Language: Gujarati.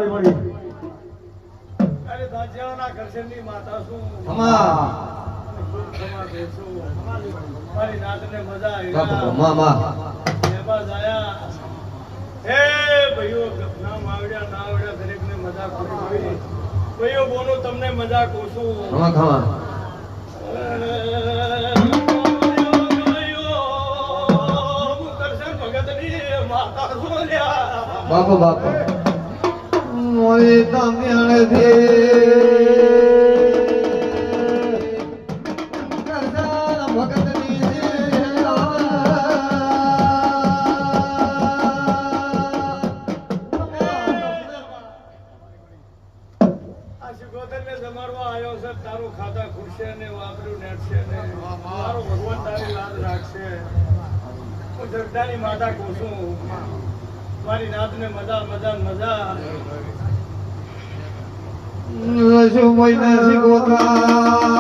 મારી મળી અરે દાજિયાના ઘરસેની માતા છું અમા ખમા બેસું મારી નાતને મજા બાપા આવ્યા મામા એમાં જાયા હે ભાઈઓ નામ આવડ્યા દરેકને મજા કરી ભાઈઓ બોનો તમને મજા કોશું ખમા ખમા બાપા બાપા મોય તામ્યાણે દે કરતા ભગતની જમાડવા આવ્યો છે તારું ખાતા ખુરશે ને વાપર્યું નેટશે ને મારો ભગવાન તારી લાજ રાખશે હું જગદાની માતા કોશું મારી નાતને મજા મજા મજા શું મહિના શીખોતા